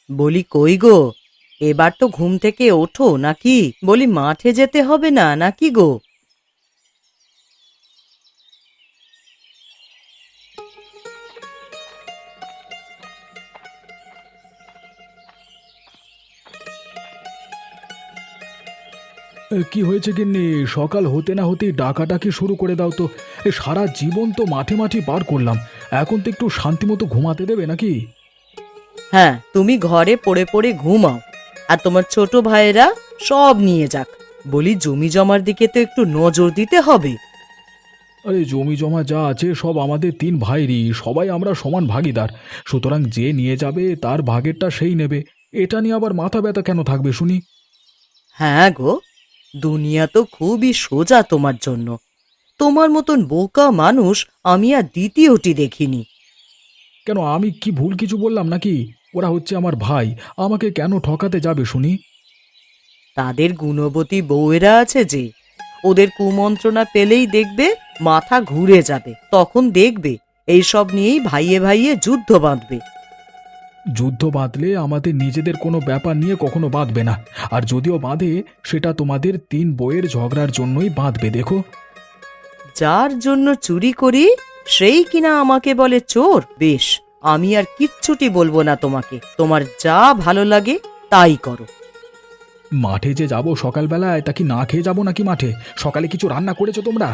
বলি কই গো, এবার তো ঘুম থেকে ওঠো নাকি? বলি মাঠে যেতে হবে না নাকি গো? কি হয়েছে গিন্নি? সকাল হতে না হতেই ডাকাডাকি শুরু করে দাও তো। সারা জীবন তো মাঠে মাঠে পার করলাম, এখন তো একটু শান্তিমতো ঘুমাতে দেবে নাকি? হ্যাঁ, তুমি ঘরে পড়ে পড়ে ঘুমাও, আর তোমার ছোট ভাইয়েরা সব নিয়ে যাক। বলি জমি জমার দিকে তো একটু নজর দিতে হবে। আরে জমি জমা যা আছে সব আমাদের তিন ভাইরই, সবাই আমরা সমান ভাগীদার। সুতরাং যে নিয়ে যাবে তার ভাগেরটা সেই নেবে। এটা নিয়ে আবার মাথা ব্যথা কেন থাকবে শুনি? হ্যাঁ গো, দুনিয়া তো খুবই সোজা তোমার জন্য। তোমার মতন বোকা মানুষ আমি আর দ্বিতীয়টি দেখিনি। কেন, আমি কি ভুল কিছু বললাম নাকি? ওরা হচ্ছে আমার ভাই, আমাকে কেন ঠকাতে যাবে শুনি? তাদের গুণবতী বউয়েরা আছে যে, ওদের কুমন্ত্রণা পেলেই দেখবে মাথা ঘুরে যাবে। তখন দেখবে এইসব নিয়েই ভাইয়ে ভাইয়ে যুদ্ধ বাঁধবে। যুদ্ধ বাঁধলে আমাদের নিজেদের কোনো ব্যাপার নিয়ে কখনো বাঁধবে না। আর যদিও বাঁধে, সেটা তোমাদের তিন বইয়ের ঝগড়ার জন্যই বাঁধবে, দেখো। যার জন্য চুরি করি সেই কিনা আমাকে বলে চোর। বেশ, আমি আর কিচ্ছুটি বলবো না তোমাকে। তোমার যা ভালো লাগে তাই করো। মাঠে যে যাব সকালবেলায়, তা কি না খেয়ে যাবো নাকি? মাঠে সকালে কিছু রান্না করেছো তোমরা?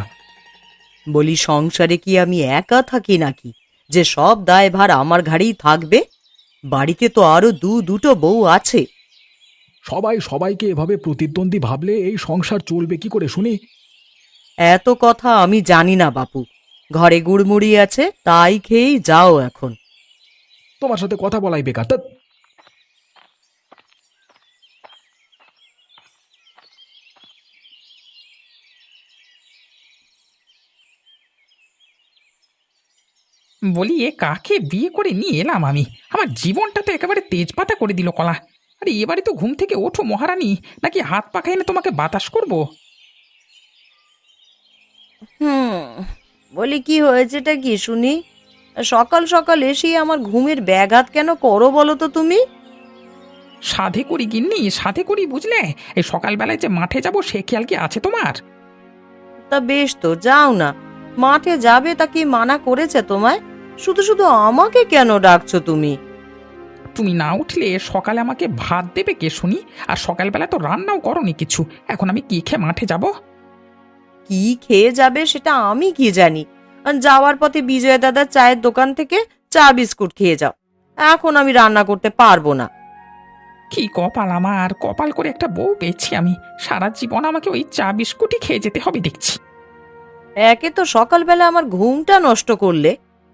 বলি সংসারে কি আমি একা থাকি নাকি যে সব দায়ভার আমার ঘাড়েই থাকবে? বাড়িতে তো আরো দুটো বউ আছে। সবাই সবাইকে এভাবে প্রতিদ্বন্দ্বী ভাবলে এই সংসার চলবে কি করে শুনি? এত কথা আমি জানি না বাপু। ঘরে গুড়মুড়ি আছে, তাই খেয়েই যাও এখন। তোমার সাথে কথা বলাই বেকার। তা বলি এ কাকে বিয়ে করে নিয়ে এলাম আমি? আমার জীবনটা তো একেবারে তেজপাতা করে দিল কলা। আরে এবারে তো ঘুম থেকে ওঠো মহারানী, নাকি হাত পা খাইলে তোমাকে বাতাস করব? হুম, বলি কি হয়েছেটা কি শুনি? সকাল সকাল এসেই আমার ঘুমের ব্যাঘাত কেন করো বলো তো তুমি? সাধে করি গিন্নি, সাধে করি, বুঝলে? এই সকালবেলায় যে মাঠে যাব সে খেয়াল কি আছে তোমার? তা বেশ তো, যাও না। মাঠে যাবে তা কি মানা করেছে তোমায়? শুধু শুধু আমাকে কেন ডাকছো তুমি? তুমি না উঠলে সকালে আমাকে ভাত দেবে কে শুনি? আর সকালবেলা তো রান্নাও করনি কিছু, এখন আমি কি খেয়ে মাঠে যাব? কি খেয়ে যাবে সেটা আমি কি জানি? আর যাওয়ার পথে বিজয় দাদার চায়ের দোকান থেকে চা বিস্কুট খেয়ে যাও। এখন আমি রান্না করতে পারবো না। কি কপাল আমার, কপাল করে একটা বউ পেয়েছি আমি। সারা জীবন আমাকে ওই চা বিস্কুটই খেয়ে যেতে হবে দেখছি। একে তো সকালবেলা আমার ঘুমটা নষ্ট করলে,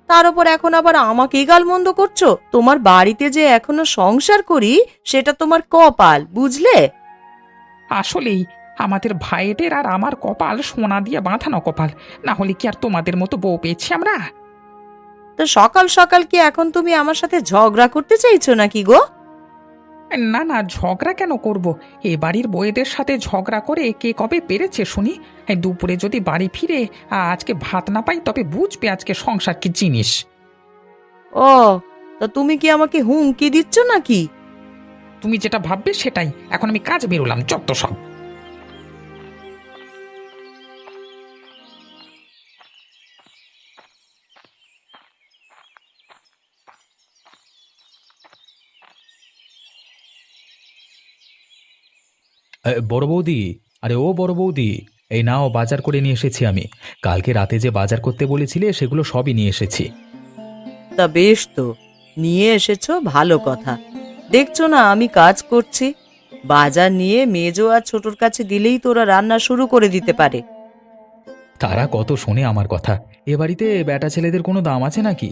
তার উপর এখন আবার আমাকেই গালমন্দ করছো। তোমার বাড়িতে যে এখনো সংসার করি সেটা তোমার কপাল, বুঝলে? আসলেই আমাদের ভাইদের আর আমার কপাল সোনা দিয়ে বাঁধানো কপাল, না হলে কি আর তোমাদের মতো বউ পেয়েছি আমরা? তো সকাল সকাল কি এখন তুমি আমার সাথে ঝগড়া করতে চাইছো নাকি গো? না না, ঝগড়া কেন করব? এ বাড়ির বউদের সাথে ঝগড়া করে কে কবে পেরেছে শুনি? এই দুপুরে যদি বাড়ি ফিরে আজকে ভাত না পাই, তবে বুঝবে আজকে সংসার কি জিনিস। ও, তা তুমি কি আমাকে হুমকি দিচ্ছ নাকি? তুমি যেটা ভাববে সেটাই। এখন আমি কাজ বেরোলাম, যত সব। বড় বৌদি, আরে ও বড় বৌদি, এই নাও বাজার করে নিয়ে এসেছি আমি। কালকে রাতে যে বাজার করতে বলেছিলে সেগুলো সবই নিয়ে এসেছি। তা বেশ তো, নিয়ে এসেছো ভালো কথা। দেখছো না আমি কাজ করছি। বাজার নিয়ে মেজো আর ছোটর কাছে দিলেই তোরা রান্না শুরু করে দিতে পারে। তারা কত শোনে আমার কথা। এ বাড়িতে বেটা ছেলেদের কোনো দাম আছে নাকি?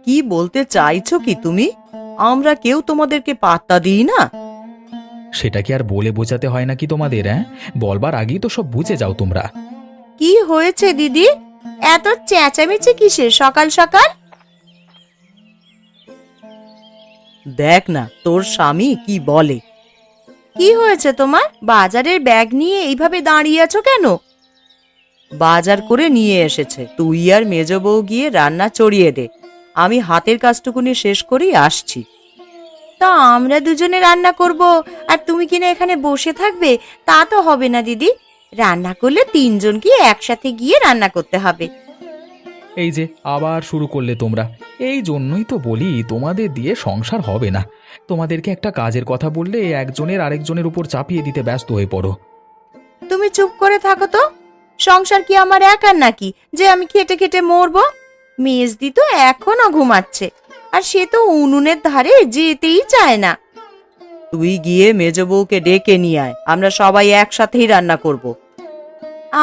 কি বলতে চাইছো কি তুমি? আমরা কেউ তোমাদেরকে পাত্তা দিই না? সেটা কি আর বলে বোঝাতে হয় নাকি তোমাদের? হ্যাঁ, বলবার আগেই তো সব বুঝে যাও তোমরা। কি হয়েছে দিদি? এত চেঁচামেচি কিসের সকাল সকাল? দেখ না তোর স্বামী কি বলে। কি হয়েছে তোমার? বাজারের ব্যাগ নিয়ে এইভাবে দাঁড়িয়ে আছো কেন? বাজার করে নিয়ে এসেছে, তুই আর মেজো বউ গিয়ে রান্না চড়িয়ে দে। আমি হাতের কাজটুকুনি শেষ করেই আসছি। তা আমরা দুজনে রান্না করব আর তুমি কিনা এখানে বসে থাকবে, তা তো হবে না দিদি। রান্না করলে তিনজনকে একসাথে গিয়ে রান্না করতে হবে। এই যে আবার শুরু করলে তোমরা। এই জন্যই তো বলি তোমাদের দিয়ে সংসার হবে না। তোমাদেরকে একটা কাজের কথা বললে একজনের আরেকজনের উপর চাপিয়ে দিতে ব্যস্ত হয়ে পড়ো। তুমি চুপ করে থাকো তো। সংসার কি আমার একার নাকি যে আমি খেটে খেটে মরবো? মেজদি তো এখনো ঘুমাচ্ছে, আর সে তো উনুনের ধারে যেতেই চায় না। তুই গিয়ে মেজ বউকে ডেকে নিয়ে আয়, আমরা সবাই একসাথেই রান্না করব।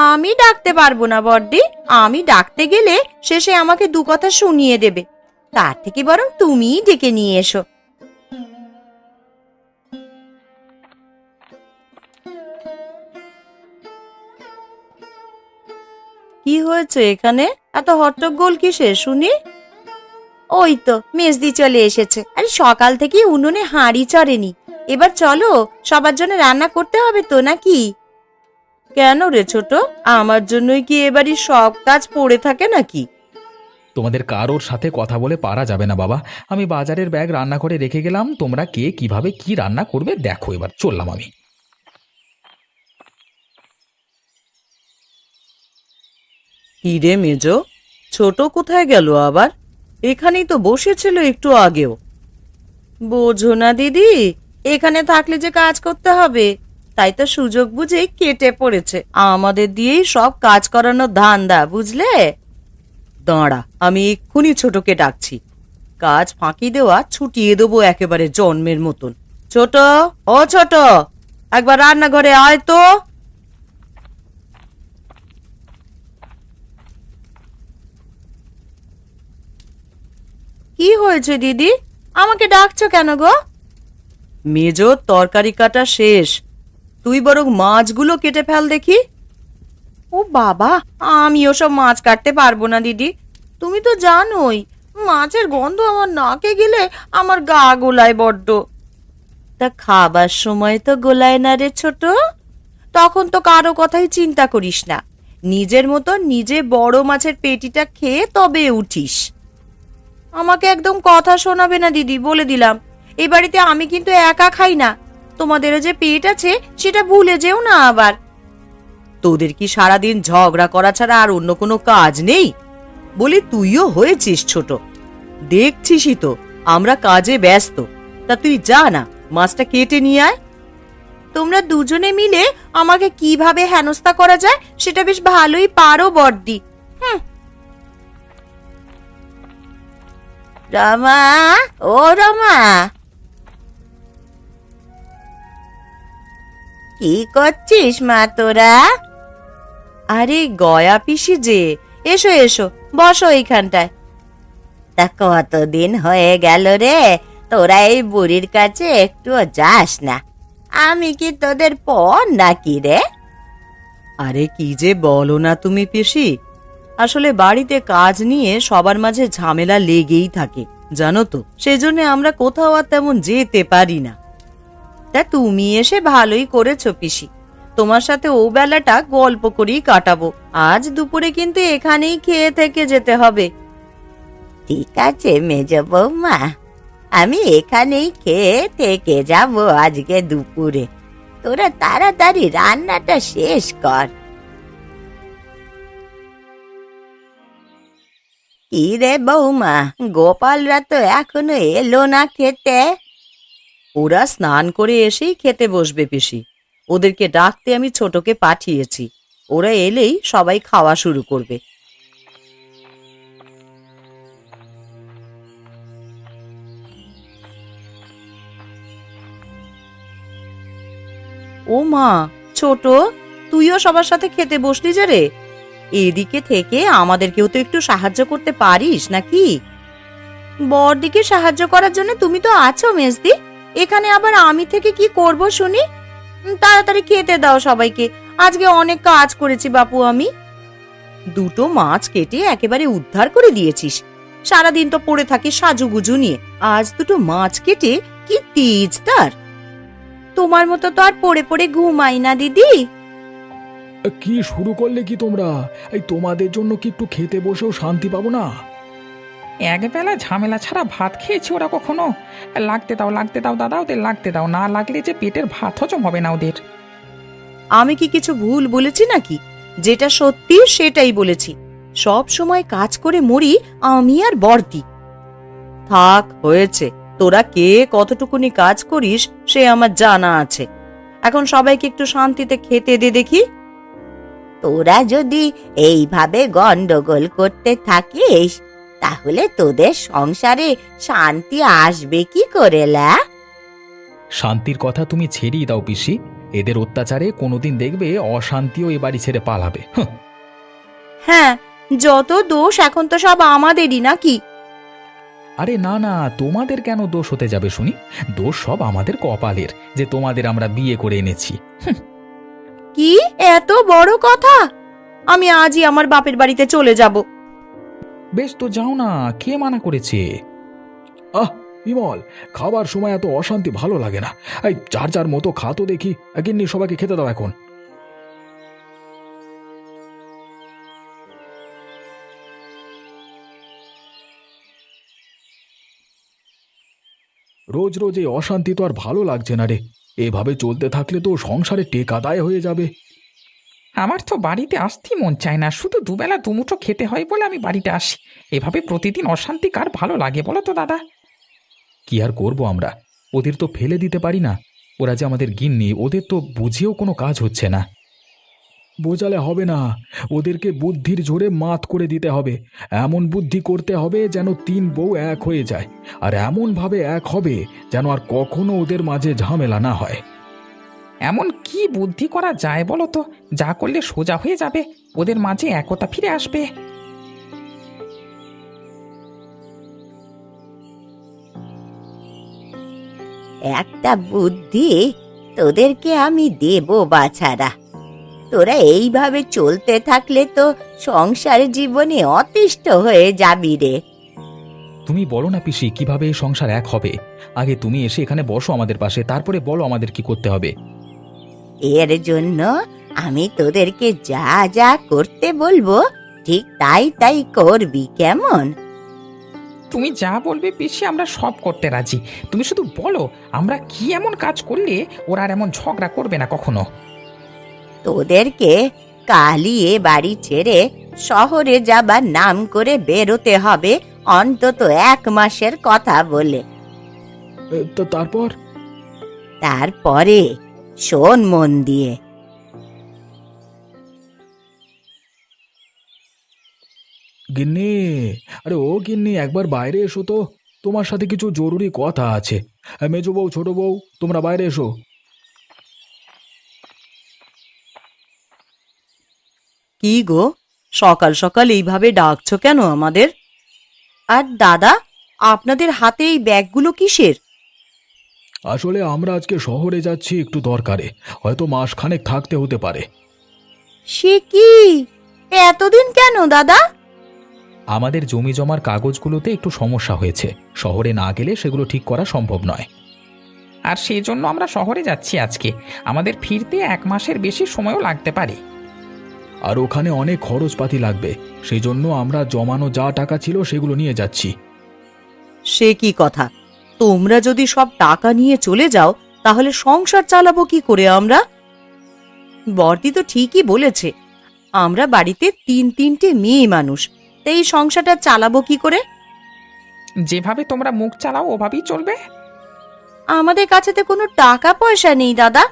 আমি ডাকতে পারবো না বড়দি, আমি ডাকতে গেলে শেষে আমাকে দু কথা শুনিয়ে দেবে। তার থেকে বরং তুমিই ডেকে নিয়ে এসো। কি হয়েছে এখানে? এত হট্টগোল কিসের শুনি? ওই তো মেজদি চলে এসেছে। আরে সকাল থেকে উনুনে হাঁড়ি চড়েনি। এবার চলো, সবার জন্য রান্না করতে হবে তো নাকি? কেন রে ছোট, আমার জন্যই কি এবারই সব কাজ পড়ে থাকে নাকি? তোমাদের কারোর সাথে কথা বলে পারা যাবে না বাবা। আমি বাজারের ব্যাগ রান্না করে রেখে গেলাম, তোমরা কে কিভাবে কি রান্না করবে দেখো। এবার চললাম আমি। কি রে মেজ, ছোট কোথায় গেল আবার? এখানেই তো বসেছিল একটু আগেও। বোঝো না দিদি, এখানে থাকলে যে কাজ করতে হবে, তাই তো সুযোগ বুঝেই কেটে পড়েছে। আমাদের দিয়েই সব কাজ করানোর ধান্দা, বুঝলে? দাঁড়া, আমি এক্ষুনি ছোটকে ডাকছি। কাজ ফাঁকি দেওয়া ছুটিয়ে দেবো একেবারে জন্মের মতন। ছোট, ও ছোট, একবার রান্নাঘরে আয় তো। কি হয়েছে দিদি, আমাকে ডাকছো কেন গো? মেজ, তরকারি কাটা শেষ, তুই বরং মাছগুলো কেটে ফেল দেখি। ও বাবা, আমি ওসব মাছ কাটতে পারবো না দিদি। তুমি তো জানোই মাছের গন্ধ আমার নাকে গেলে আমার গা গোলায় বড্ড। তা খাবার সময় তো গোলায় না রে ছোট, তখন তো কারো কথাই চিন্তা করিস না। নিজের মতো নিজে বড় মাছের পেটিটা খেয়ে তবে উঠিস। আমাকে একদম কথা শোনাবে না দিদি, বলে দিলাম। এই বাড়িতে আমি কিন্তু একা খাই না, তোমাদেরও যে পেট আছে সেটা ভুলে যেও না আবার। তোদের কি সারাদিন ঝগড়া করা ছাড়া আর অন্য কোনো কাজ নেই? বলি তুইও হয়েছিস ছোট, দেখছিসই তো আমরা কাজে ব্যস্ত। তা তুই যা না, মাছটা কেটে নিয়ে আয়। তোমরা দুজনে মিলে আমাকে কিভাবে হেনস্থা করা যায় সেটা বেশ ভালোই পারো বড়দি। রমা, ও রমা, কি করছিস মা তোরা? আরে গয়া পিসি যে, এসো এসো, বসো এইখানটায়। তা কতদিন হয়ে গেল রে তোরা এই বুড়ির কাছে একটুও যাস না। আমি কি তোদের পর নাকি রে? আরে কি যে বলো না তুমি পিসি, আসলে বাড়িতে কাজ নিয়ে সবার মাঝে ঝামেলা লেগেই থাকে জানো তো, সেজন্য আমরা কোথাও আর তেমন যেতে পারি না। তা তুমি এসে ভালোই করেছো পিসি, তোমার সাথে ও বেলাটা গল্প করেই কাটাবো। আজ দুপুরে কিন্তু এখানেই খেয়ে থেকে যেতে হবে। ঠিক আছে মেজ বৌমা, আমি এখানেই খেয়ে থেকে যাব আজকে দুপুরে। তোরা তাড়াতাড়ি রান্নাটা শেষ কর। কি রে বৌমা, গোপালরা তো এখনো এলো না খেতে? ওরা স্নান করে এসেই খেতে বসবে পিসি। ওদেরকে ডাকতে আমি ছোটকে পাঠিয়েছি, ওরা এলেই সবাই খাওয়া শুরু করবে। ও মা, ছোট, তুইও সবার সাথে খেতে বসলি যে রে। এদিকে থেকে আমাদেরকেও তো একটু সাহায্য করতে পারিস নাকি? বড়দিকে সাহায্য করার জন্য তুমি তো আছো মেজদি, এখানে আবার আমি থেকে কি করব শুনি? তাড়াতাড়ি খেতে দাও সবাইকে, আজকে অনেক কাজ করেছি বাপু আমি। দুটো মাছ কেটে একেবারে উদ্ধার করে দিয়েছিস, সারাদিন তো পড়ে থাকি সাজুগুজু নিয়ে, আজ দুটো মাছ কেটে কি তেজ তার! তোমার মতো তো আর পড়ে পড়ে ঘুমাই না দিদি। কি শুরু করলে কি তোমরা? এই তোমাদের জন্য কি একটু খেতে বসেও শান্তি পাবো না? একবেলা ঝামেলা ছাড়া ভাত খেয়েছি ওরা কখনো? লাগতে দাও দাদা, ওদের লাগতে দাও, না লাগলে যে পেটের ভাত হজম হবে না ওদের। আমি কি কিছু ভুল বলেছি নাকি? যেটা সত্যি সেটাই বলেছি। সব সময় কাজ করে মরি আমি আর বর্দি। থাক, হয়েছে। তোরা কে কতটুকুনি কাজ করিস সে আমার জানা আছে। এখন সবাইকে একটু শান্তিতে খেতে দে দেখি। তোরা যদি এইভাবে গন্ডগোল করতে থাকিস তাহলে তোদের সংসারে শান্তি আসবে কি করে লা? শান্তির কথা তুমি ছেড়েই দাও পিসি। এদের অত্যাচারে কোনোদিন দেখবে অশান্তিও এ বাড়ি ছেড়ে পালাবে। হ্যাঁ, যত দোষ এখন তো সব আমাদেরই নাকি? আরে না না, তোমাদের কেন দোষ হতে যাবে শুনি? দোষ সব আমাদের কপালের যে তোমাদের আমরা বিয়ে করে এনেছি। কি এত বড় কথা? আমি আজই আমার বাপের বাড়িতে চলে যাব। বেশ তো যাও না, কে মানা করেছে? আহ বিমল, খাবার সময় এত অশান্তি ভালো লাগে না। এই যার যার মতো খাতো দেখি, গিন্নি সবাইকে খেতে দাও এখন। রোজ রোজ এই অশান্তি তো আর ভালো লাগছে না রে। এভাবে চলতে থাকলে তো সংসারে টেকা দায় হয়ে যাবে। আমার তো বাড়িতে আসতেই মন চায় না, শুধু দুবেলা দুমুঠো খেতে হয় বলে আমি বাড়িতে আসি। এভাবে প্রতিদিন অশান্তি কার ভালো লাগে বলো তো দাদা? কি আর করব আমরা? ওদের তো ফেলে দিতে পারি না। ওরা যে আমাদের গিন্নি, ওদের তো বুঝিয়েও কোনো কাজ হচ্ছে না। বোঝালে হবে না, ওদেরকে বুদ্ধির জোরে মাত করে দিতে হবে। এমন বুদ্ধি করতে হবে যেন তিন বউ এক হয়ে যায়, আর এমনভাবে এক হবে যেন আর কখনো ওদের মাঝে ঝামেলা না হয়। এমন কি বুদ্ধি করা যায় বলো তো, যা করলে সোজা হয়ে যাবে, ওদের মাঝে একতা ফিরে আসবে? একটা বুদ্ধি তোদেরকে আমি দেব বাছারা। তোরা এইভাবে চলতে থাকলে তো সংসার জীবনে অতিষ্ঠ হয়ে যাবি রে। তুমি বলো না পিসি, কিভাবে এই সংসার এক হবে? আগে তুমি এসে এখানে বসো আমাদের পাশে, তারপরে বলো আমাদের কি করতে হবে। এর জন্য আমি তোদেরকে যা যা করতে বলবো ঠিক তাই তাই করবি, কেমন? তুমি যা বলবে পিসি আমরা সব করতে রাজি। তুমি শুধু বলো আমরা কি এমন কাজ করলে ওরা আর এমন ঝগড়া করবে না কখনো। তোদেরকে কালই এ বাড়ি ছেড়ে শহরে যাবার নাম করে বেরোতে হবে, অন্তত 1 মাসের কথা বলে। তো তারপর? তারপরে শোন মন দিয়ে। গিন্নি, আরে ও গিন্নি, একবার বাইরে এসো তো। তোমার সাথে কিছু জরুরি কথা আছে। মেজো বউ, ছোট বউ, তোমরা বাইরে এসো। কি গো, সকাল সকাল এইভাবে ডাকছো কেন আমাদের? আর দাদা, আপনাদের হাতে এই ব্যাগগুলো কিসের? আসলে আমরা আজকে শহরে যাচ্ছি একটু দরকারে, হয়তো মাসখানেক থাকতে হতে পারে। সে কি, এতদিন কেন দাদা? আমাদের জমি জমার কাগজগুলোতে একটু সমস্যা হয়েছে, শহরে না গেলে সেগুলো ঠিক করা সম্ভব নয়। আর সেই জন্য আমরা শহরে যাচ্ছি আজকে। আমাদের ফিরতে 1 মাসের বেশি সময়ও লাগতে পারে। আর ওখানে অনেক খরচপাতি লাগবে, সেই জন্য আমরা জমানো যা টাকা ছিল সেগুলো নিয়ে যাচ্ছি। সে কি কথা? তোমরা যদি সব টাকা নিয়ে চলে যাও তাহলে সংসার চালাবো কি করে আমরা? বর্দি তো ঠিকই বলেছে, আমরা বাড়িতে 3-3টে মেয়ে মানুষ, তাই এই সংসারটা চালাবো কি করে? যেভাবে তোমরা মুখ চালাও ওভাবেই চলবে। আমাদের কাছে তো কোনো টাকা পয়সা নেই দাদা।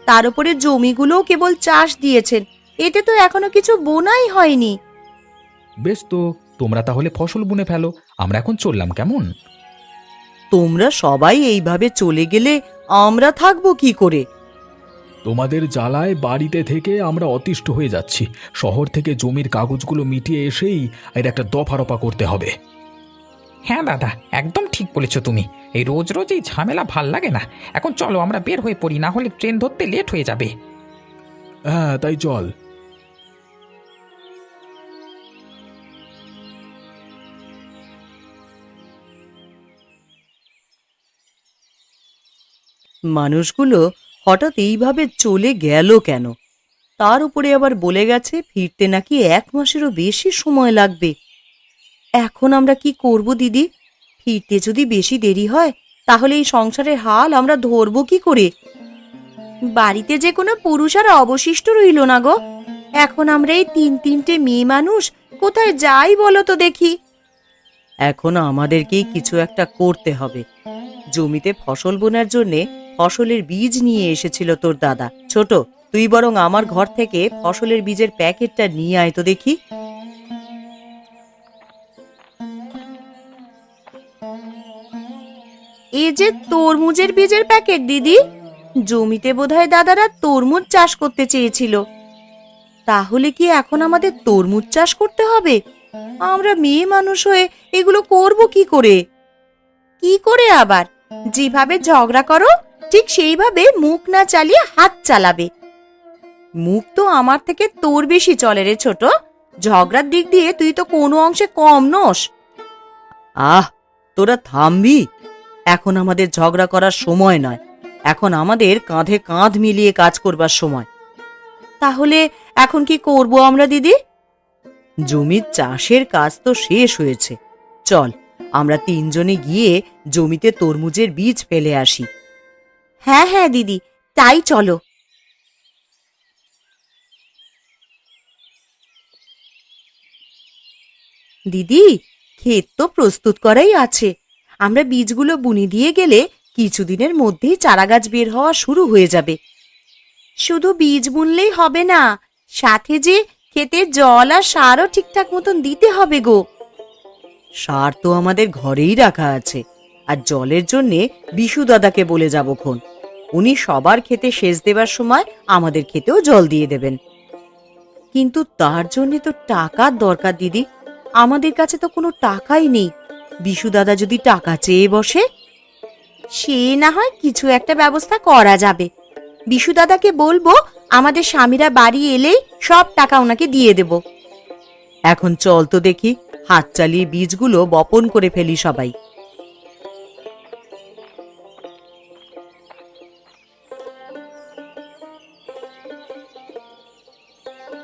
তার উপরে জমিগুলোও কেবল চাষ দিয়েছেন, এতে তো এখনো কিছু বোনাই হয়নি। বেশ তো, তোমরা তাহলে ফসল বুনে ফেলো, আমরা এখন চললাম, কেমন? তোমরা সবাই এইভাবে চলে গেলে আমরা থাকবো কি করে? তোমাদের জ্বালায় বাড়িতে থেকে আমরা অতিষ্ঠ হয়ে যাচ্ছি। শহর থেকে জমির কাগজগুলো মিটিয়ে এসেই এর একটা দফারফা করতে হবে। হ্যাঁ দাদা, একদম ঠিক বলেছ তুমি। এই রোজ রোজ এই ঝামেলা ভাল লাগে না। এখন চলো আমরা বের হয়ে পড়ি, না হলে ট্রেন ধরতে লেট হয়ে যাবে। হ্যাঁ, তাই চল। মানুষগুলো হঠাৎ এইভাবে চলে গেল কেন? তার উপরে আবার বলে গেছে ফিরতে নাকি 1 মাসেরও বেশি সময় লাগবে। এখন আমরা কি করব দিদি? ফিরতে যদি বেশি দেরি হয় তাহলে এই সংসারের হাল আমরা ধরবো কি করে? বাড়িতে যে কোনো পুরুষ আর অবশিষ্ট রইল না গো। এখন আমরা এই তিনটে মেয়ে মানুষ কোথায় যাই বলো তো দেখি। এখন আমাদেরকেই কিছু একটা করতে হবে। জমিতে ফসল বোনার জন্যে ফসলের বীজ নিয়ে এসেছিল তোর দাদা। ছোট, তুই বরং আমার ঘর থেকে ফসলের বীজের প্যাকেটটা নিয়ে আয় তো দেখি। এ যে তরমুজের বীজের প্যাকেট দিদি। জমিতে বোধহয় দাদারা তরমুজ চাষ করতে চেয়েছিল। তাহলে কি এখন আমাদের তরমুজ চাষ করতে হবে? আমরা মেয়ে মানুষ হয়ে এগুলো করব কি করে? কি করে আবার? যেভাবে ঝগড়া করো ঠিক সেইভাবে মুখ না চালিয়ে হাত চালাবে। মুখ তো আমার থেকে তোর বেশি চলে রে ছোট। ঝগড়ার দিক দিয়ে তুই তো কোনো অংশে কম নস। আহ, তোরা থামবি? এখন আমাদের ঝগড়া করার সময় নয়। এখন আমাদের কাঁধে কাঁধ মিলিয়ে কাজ করবার সময়। তাহলে এখন কি করব আমরা দিদি? জমির চাষের কাজ তো শেষ হয়েছে। চল আমরা তিনজনে গিয়ে জমিতে তরমুজের বীজ ফেলে আসি। হ্যাঁ হ্যাঁ দিদি, তাই চলো। দিদি, ক্ষেত তো প্রস্তুত করাই আছে। আমরা বীজগুলো বুনে দিয়ে গেলে কিছুদিনের মধ্যেই চারাগাছ বের হওয়া শুরু হয়ে যাবে। শুধু বীজ বুনলেই হবে না, সাথে যে ক্ষেতে জল আর সারও ঠিকঠাক মতন দিতে হবে গো। সার তো আমাদের ঘরেই রাখা আছে, আর জলের জন্যে বিশু দাদাকে বলে যাবক্ষণ। উনি সবার ক্ষেতে সেচ দেবার সময় আমাদের ক্ষেতেও জল দিয়ে দেবেন। কিন্তু তার জন্য তো টাকার দরকার দিদি। আমাদের কাছে তো কোনো টাকাই নেই। বিশু দাদা যদি টাকা চেয়ে বসে, সে না হয় কিছু একটা ব্যবস্থা করা যাবে। বিশু দাদাকে বলবো আমাদের স্বামীরা বাড়ি এলেই সব টাকা ওনাকে দিয়ে দেব। এখন চল তো দেখি, হাত চালিয়ে বীজগুলো বপন করে ফেলি সবাই।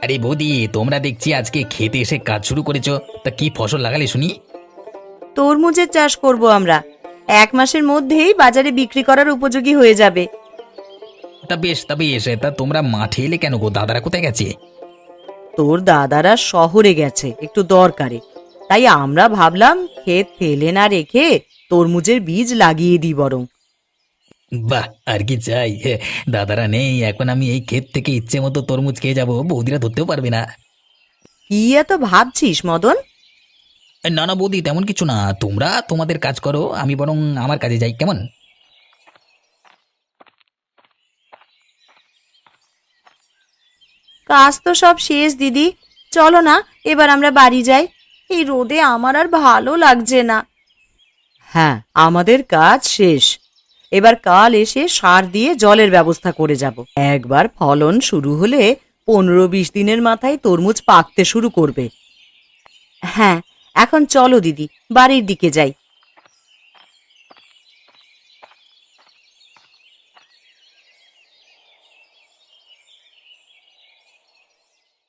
আরে বৌদি, তোমরা দেখছি আজকে খেতে এসে কাজ শুরু করেছো। তা কি ফসল লাগালে শুনি? তরমুজের চাষ করব আমরা। 1 মাসের মধ্যেই বাজারে বিক্রি করার উপযোগী হয়ে যাবে। তা বেশ, তা তোমরা মাঠে এলে কেন গো? দাদারা কোথায় গেছে? তোর দাদারা শহরে গেছে একটু দরকারে, তাই আমরা ভাবলাম ক্ষেত ফেলে না রেখে তরমুজের বীজ লাগিয়ে দিই বরং। বাহ, আর কি চাই। দাদারা নেই, এখন আমি এই ক্ষেত থেকে ইচ্ছে মতো তরমুজ খেয়ে যাবো, বৌদিরা ধরতেও পারবে না। কি এত ভাবছিস মদন? না না বৌদি, তেমন কিছু না। তোমরা তোমাদের কাজ করো, আমি বরং আমার কাজে যাই, কেমন? কাজ তো সব শেষ দিদি। চলো না এবার আমরা বাড়ি যাই। এই রোদে আমার আর ভালো লাগছে না। হ্যাঁ, আমাদের কাজ শেষ। এবার কাল এসে সার দিয়ে জলের ব্যবস্থা করে যাব। একবার ফলন শুরু হলে 15-20 দিনের মাথায় তরমুজ পাকতে শুরু করবে। হ্যাঁ, এখন চলো দিদি, বাড়ির দিকে যাই।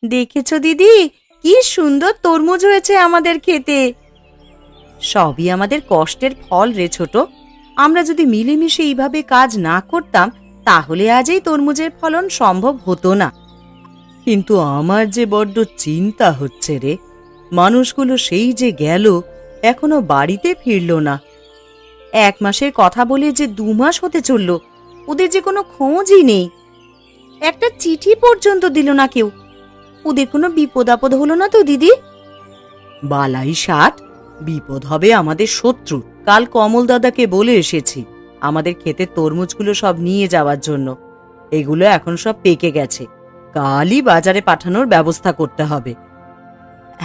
দেখেছো দিদি, কি সুন্দর তরমুজ হয়েছে আমাদের ক্ষেতে। সবই আমাদের কষ্টের ফল রে ছোট। আমরা যদি মিলেমিশে এইভাবে কাজ না করতাম তাহলে আজ এই তরমুজের ফলন সম্ভব হতো না। কিন্তু আমার যে বড্ড চিন্তা হচ্ছে রে। মানুষগুলো সেই যে গেল, এখনো বাড়িতে ফিরল না। 1 মাসের কথা বলে যে 2 মাস হতে চলল, ওদের যে কোনো খোঁজই নেই। একটা চিঠি পর্যন্ত দিল না কেউ। ওদের কোনো বিপদ আপদ হলো না তো দিদি? বালাই ষাট, বিপদ হবে আমাদের শত্রু। কাল কমল দাদাকে বলে এসেছি আমাদের ক্ষেতের তরমুজগুলো সব নিয়ে যাওয়ার জন্য। এগুলো এখন সব পেকে গেছে, কালই বাজারে পাঠানোর ব্যবস্থা করতে হবে।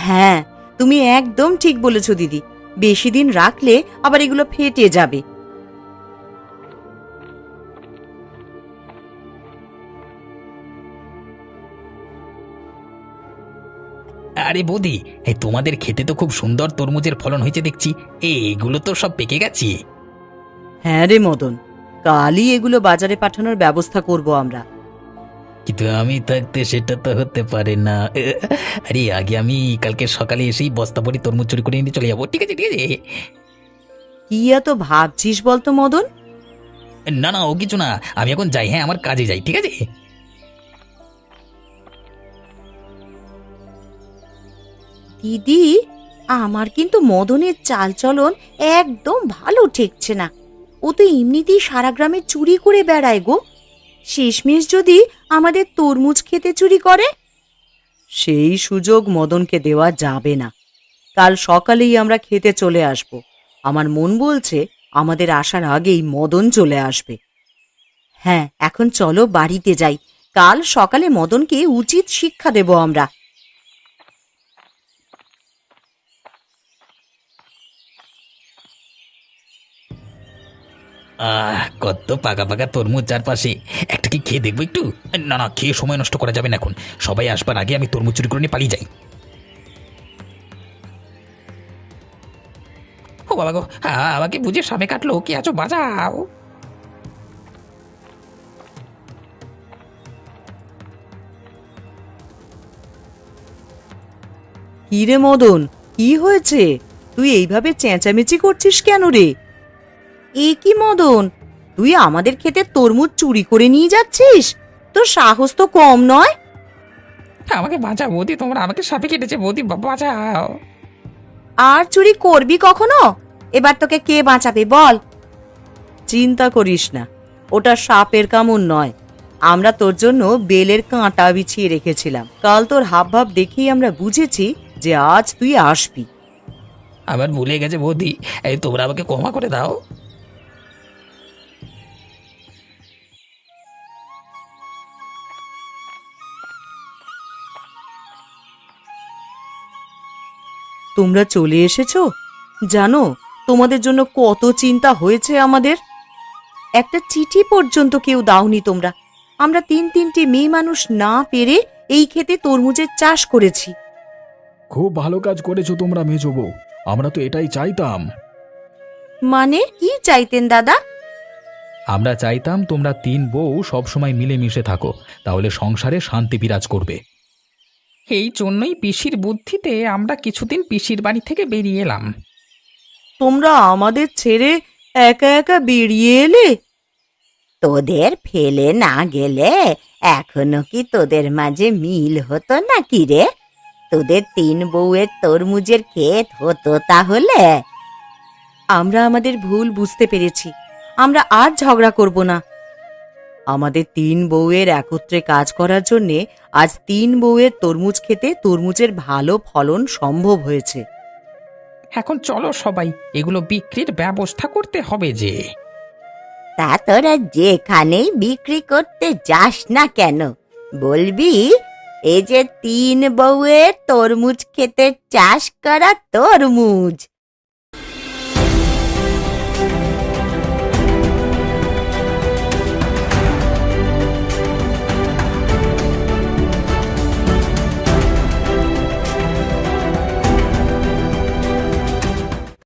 হ্যাঁ, তুমি একদম ঠিক বলেছ দিদি। বেশি দিন রাখলে আবার এগুলো ফেটে যাবে। আরে বৌদি, এই তোমাদের খেতে তো খুব সুন্দর তরমুজের ফলন হয়েছে দেখছি। এগুলো তো সব পেকে গেছে। হ্যাঁ রে মদন, কালই এগুলো বাজারে পাঠানোর ব্যবস্থা করব আমরা। কিন্তু আমি থাকতে সেটা তো হতে পারে না। আরে আগে আমি কালকে সকালে এসেই বস্তা ভরি তরমুজ চুরি করে নিয়ে চলে যাবো, ঠিক আছে ঠিক আছে। কি এত ভাবছিস বলতো মদন? না না, ও কিছু না, আমি এখন যাই, হ্যাঁ আমার কাজে যাই, ঠিক আছে। দিদি, আমার কিন্তু মদনের চালচলন একদম ভালো ঠেকছে না। ও তো এমনিতেই সারা গ্রামে চুরি করে বেড়ায় গো। শেষমেশ যদি আমাদের তরমুজ খেতে চুরি করে, সেই সুযোগ মদনকে দেওয়া যাবে না। কাল সকালেই আমরা খেতে চলে আসব। আমার মন বলছে আমাদের আসার আগেই মদন চলে আসবে। হ্যাঁ, এখন চলো বাড়িতে যাই। কাল সকালে মদনকে উচিত শিক্ষা দেব আমরা। কত পাকা পাকা তরমুজ চারপাশে, একটা কি খেয়ে দেখবো একটু? না না, খেয়ে সময় নষ্ট করা যাবে না, এখন সবাই আসবার আগে আমি তরমুজ চুরি করে নিয়ে পালিয়ে যাই। ও বাবা গো, আমাকে বুঝে সামনে কাটলো, কি আছো বাঁচাও। কি রে মদন, কি হয়েছে? তুই এইভাবে চেঁচামেচি করছিস কেন রে? এ কি মদন, তুই আমাদের ক্ষেতে তরমুজ চুরি করে নিয়ে যাচ্ছিস? তোর সাহস তো কম নয়। আমাকে বাঁচাও বৌদি, তোমরা আমাকে সাপে কেটেছে বৌদি, বাঁচাও। আর চুরি করবি কখনো? এবার তোকে কে বাঁচাবে বল? চিন্তা করিস না, ওটা সাপের কামড় নয়। আমরা তোর জন্য বেলের কাঁটা বিছিয়ে রেখেছিলাম। কাল তোর হাবভাব দেখেই আমরা বুঝেছি যে আজ তুই আসবি। আবার ভুলে গেছে বৌদি, এই তোমরা আমাকে ক্ষমা করে দাও। তোমরা চলে এসেছো। জানো, তোমাদের জন্য কত চিন্তা হয়েছে আমাদের। একটা চিঠি পর্যন্ত কেউ দাওনি তোমরা। আমরা তিনটি মেয়ে মানুষ না পেরে এই ক্ষেতে তরমুজের চাষ করেছি। খুব ভালো কাজ করেছো তোমরা মেজো বউ, আমরা তো এটাই চাইতাম। মানে কি চাইতেন দাদা? আমরা চাইতাম তোমরা তিন বউ সবসময় মিলেমিশে থাকো, তাহলে সংসারে শান্তি বিরাজ করবে। এই জন্যই পিসির বুদ্ধিতে আমরা কিছুদিন পিসির বাড়ি থেকে বেরিয়ে এলাম। তোমরা আমাদের ছেড়ে একা একা বেরিয়ে এলে। তোদের ফেলে না গেলে এখনো কি তোদের মাঝে মিল হতো নাকি রে? তোদের তিন বউয়ের তরমুজের ক্ষেত হতো তাহলে? আমরা আমাদের ভুল বুঝতে পেরেছি। আমরা আর ঝগড়া করব না। আমাদের তিন বউয়ের একত্রে কাজ করার জন্যে আজ তিন বউয়ের তরমুজ খেতে তরমুজের ভালো ফলন সম্ভব হয়েছে। এখন চলো সবাই, এগুলো বিক্রির ব্যবস্থা করতে হবে যে। তা তোরা যেখানেই বিক্রি করতে যাস না কেন, বলবি এই যে তিন বউয়ের তরমুজ খেতে চাষ করা তরমুজ।